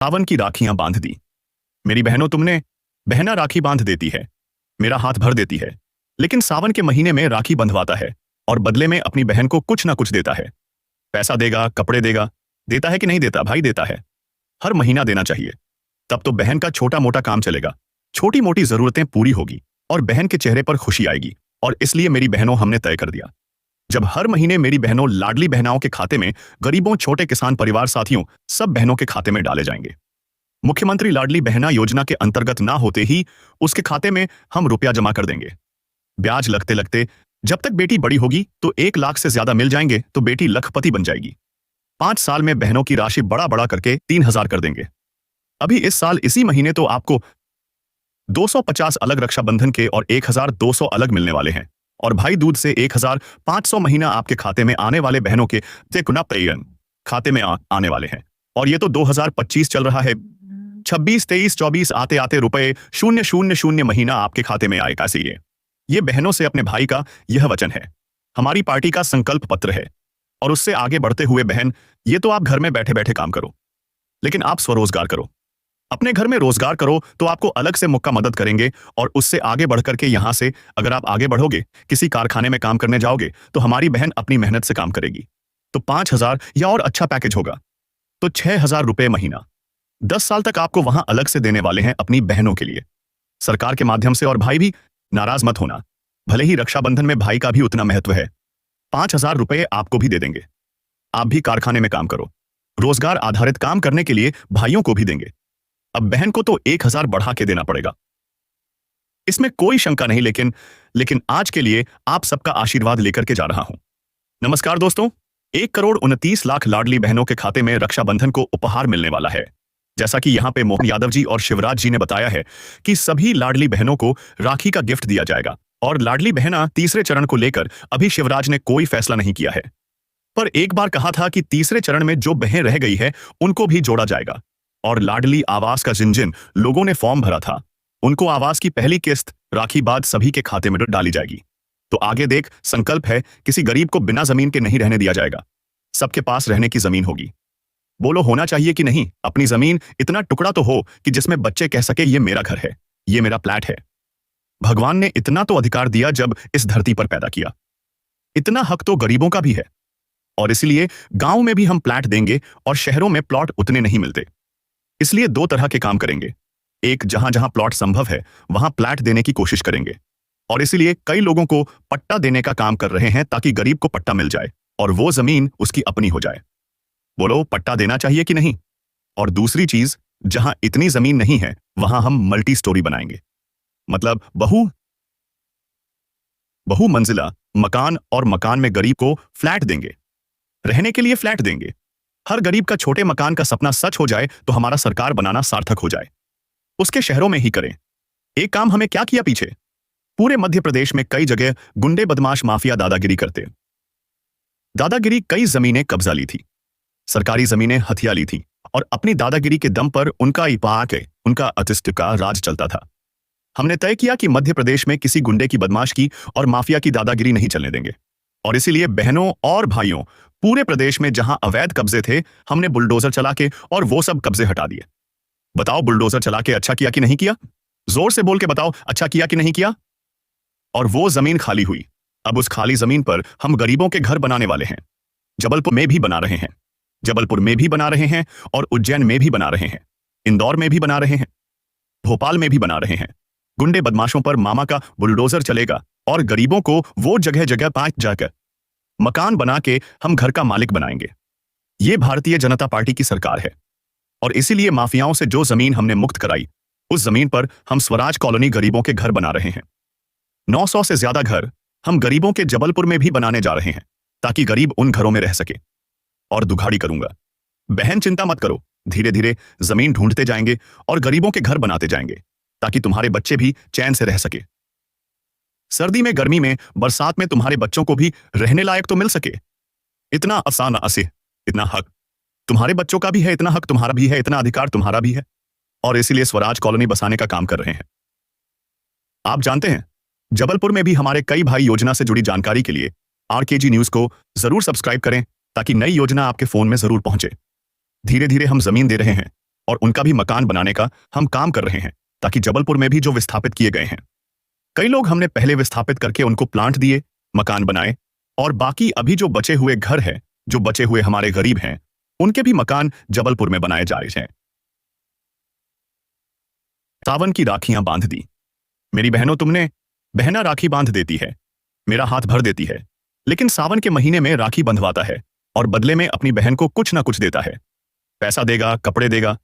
सावन की राखियां बांध दी। मेरी बहनों, तुमने बहना राखी बांध देती है, मेरा हाथ भर देती है, लेकिन सावन के महीने में राखी बंधवाता है और बदले में अपनी बहन को कुछ ना कुछ देता है। पैसा देगा, कपड़े देगा, देता है कि नहीं देता? भाई देता है, हर महीना देना चाहिए। तब तो बहन का छोटा मोटा काम चलेगा, छोटी मोटी जरूरतें पूरी होगी और बहन के चेहरे पर खुशी आएगी। और इसलिए मेरी बहनों, हमने तय कर दिया, जब हर महीने मेरी बहनों लाडली बहनाओं के खाते में गरीबों, छोटे किसान, परिवार, साथियों, सब बहनों के खाते में डाले जाएंगे। मुख्यमंत्री लाडली बहना योजना के अंतर्गत ना होते ही उसके खाते में हम रुपया जमा कर देंगे। ब्याज लगते लगते जब तक बेटी बड़ी होगी तो 1 लाख से ज्यादा मिल जाएंगे तो बेटी लखपति बन जाएगी। 5 साल में बहनों की राशि बड़ा बड़ा करके 3,000 कर देंगे। अभी इस साल इसी महीने तो आपको 250 अलग रक्षाबंधन के और 1,200 अलग मिलने वाले हैं। और भाई दूज से 1,500 महीना आपके खाते में आने वाले बहनों के खाते में आने वाले हैं। और ये तो 2025 चल रहा है, 26, 23, 24 आते आते रुपए 000 महीना आपके खाते में आएगा। से ये बहनों से अपने भाई का यह वचन है, हमारी पार्टी का संकल्प पत्र है। और उससे आगे बढ़ते हुए बहन, ये तो आप घर में बैठे बैठे काम करो, लेकिन आप स्वरोजगार करो, अपने घर में रोजगार करो तो आपको अलग से मुक्का मदद करेंगे। और उससे आगे बढ़कर के यहां से अगर आप आगे बढ़ोगे, किसी कारखाने में काम करने जाओगे, तो हमारी बहन अपनी मेहनत से काम करेगी तो 5,000 या और अच्छा पैकेज होगा तो 6,000 रुपए महीना 10 साल तक आपको वहां अलग से देने वाले हैं अपनी बहनों के लिए, सरकार के माध्यम से। और भाई भी नाराज मत होना, भले ही रक्षाबंधन में भाई का भी उतना महत्व है, 5,000 रुपए आपको भी दे देंगे। आप भी कारखाने में काम करो, रोजगार आधारित काम करने के लिए भाइयों को भी देंगे। अब बहन को तो 1,000 बढ़ा के देना पड़ेगा, इसमें कोई शंका नहीं। लेकिन आज के लिए आप सबका आशीर्वाद लेकर के जा रहा हूं। नमस्कार दोस्तों, 1,29,00,000 लाडली बहनों के खाते में रक्षाबंधन को उपहार मिलने वाला है। जैसा कि यहां पे मोहन यादव जी और शिवराज जी ने बताया है कि सभी लाडली बहनों को राखी का गिफ्ट दिया जाएगा। और लाडली बहना तीसरे चरण को लेकर अभी शिवराज ने कोई फैसला नहीं किया है, पर एक बार कहा था कि तीसरे चरण में जो बहन रह गई है उनको भी जोड़ा जाएगा। और लाडली आवास का जिन लोगों ने फॉर्म भरा था, उनको आवास की पहली किस्त राखी बाद सभी के खाते में डाली जाएगी। तो आगे देख, संकल्प है, किसी गरीब को बिना जमीन के नहीं रहने दिया जाएगा, सबके पास रहने की जमीन होगी। बोलो, होना चाहिए कि नहीं? अपनी जमीन इतना टुकड़ा तो हो कि जिसमें बच्चे कह सके ये मेरा घर है, ये मेरा फ्लैट है। भगवान ने इतना तो अधिकार दिया जब इस धरती पर पैदा किया, इतना हक तो गरीबों का भी है। और इसलिए गांव में भी हम फ्लैट देंगे और शहरों में प्लॉट उतने नहीं मिलते, इसलिए 2 तरह के काम करेंगे। एक, जहां जहां प्लॉट संभव है वहां फ्लैट देने की कोशिश करेंगे। और इसलिए कई लोगों को पट्टा देने का काम कर रहे हैं ताकि गरीब को पट्टा मिल जाए और वो जमीन उसकी अपनी हो जाए। बोलो, पट्टा देना चाहिए कि नहीं? और दूसरी चीज, जहां इतनी जमीन नहीं है वहां हम मल्टी स्टोरी बनाएंगे, मतलब बहु मंजिला मकान, और मकान में गरीब को फ्लैट देंगे, रहने के लिए फ्लैट देंगे। हर गरीब का छोटे मकान का सपना सच हो जाए तो हमारा सरकार बनाना सार्थक हो जाए। उसके शहरों में ही करें। एक काम हमें क्या किया पीछे, पूरे मध्य प्रदेश में कई जगह गुंडे, बदमाश, माफिया दादागिरी करते। दादागिरी कई जमीनें कब्जा ली थी, सरकारी जमीनें हथिया ली थी, और अपनी दादागिरी के दम पर उनका अतिष्ठ का राज चलता था। हमने तय किया कि मध्य प्रदेश में किसी गुंडे की, बदमाश की और माफिया की दादागिरी नहीं चलने देंगे। और इसीलिए बहनों और भाइयों, पूरे प्रदेश में जहां अवैध कब्जे थे, हमने बुलडोजर चला के और वो सब कब्जे हटा दिए। बताओ, बुलडोजर चला के अच्छा किया कि नहीं किया? जोर से बोल के बताओ, अच्छा किया कि नहीं किया? और वो जमीन खाली हुई। अब उस खाली जमीन पर हम गरीबों के घर बनाने वाले हैं। जबलपुर में भी बना रहे हैं, जबलपुर में भी बना रहे हैं, और उज्जैन में भी बना रहे हैं, इंदौर में भी बना रहे हैं, भोपाल में भी बना रहे हैं। गुंडे बदमाशों पर मामा का बुलडोजर चलेगा और गरीबों को वो जगह जगह पांच जाकर मकान बना के हम घर का मालिक बनाएंगे। ये भारतीय जनता पार्टी की सरकार है। और इसीलिए माफियाओं से जो जमीन हमने मुक्त कराई, उस जमीन पर हम स्वराज कॉलोनी गरीबों के घर बना रहे हैं। 900 से ज्यादा घर हम गरीबों के जबलपुर में भी बनाने जा रहे हैं ताकि गरीब उन घरों में रह सके। और दुघाड़ी करूंगा, बहन चिंता मत करो, धीरे धीरे जमीन ढूंढते जाएंगे और गरीबों के घर बनाते जाएंगे ताकि तुम्हारे बच्चे भी चैन से रह सके। सर्दी में, गर्मी में, बरसात में तुम्हारे बच्चों को भी रहने लायक तो मिल सके। इतना आसान आसे, इतना हक तुम्हारे बच्चों का भी है, इतना हक तुम्हारा भी है, इतना अधिकार तुम्हारा भी है। और इसीलिए स्वराज कॉलोनी बसाने का काम कर रहे हैं। आप जानते हैं, जबलपुर में भी हमारे कई भाई योजना से जुड़ी जानकारी के लिए आरकेजी न्यूज को जरूर सब्सक्राइब करें ताकि नई योजना आपके फोन में जरूर पहुंचे। धीरे धीरे हम जमीन दे रहे हैं, और उनका भी मकान बनाने का हम काम कर रहे हैं, ताकि जबलपुर में भी जो विस्थापित किए गए हैं, कई लोग हमने पहले विस्थापित करके उनको प्लांट दिए, मकान बनाए, और बाकी अभी जो बचे हुए घर हैं, जो बचे हुए हमारे गरीब हैं, उनके भी मकान जबलपुर में बनाए जा रहे हैं। सावन की राखियां बांध दी। मेरी बहनों, तुमने बहना राखी बांध देती है, मेरा हाथ भर देती है, लेकिन सावन के महीने में राखी बंधवाता है और बदले में अपनी बहन को कुछ ना कुछ देता है। पैसा देगा, कपड़े देगा,